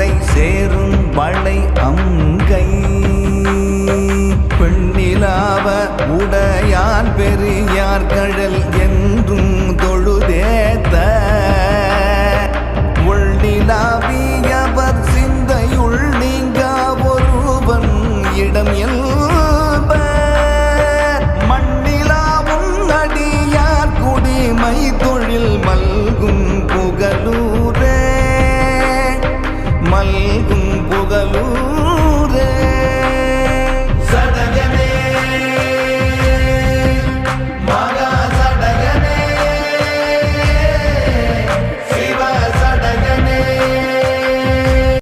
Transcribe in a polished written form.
கரை சேரும் வளை அங்கை பெண்ணிலாவ உடையான் பெரியார் கழல் என்றும் தொழுதேத்த உள்ளிலாவியவர் சிந்தையுள் நீங்க ஒருவன் இடம் எல்ப மண்ணிலாவும் அடியார் குடிமை தொழில் மல்கும் புகழூரே மல்கும் புகழூர்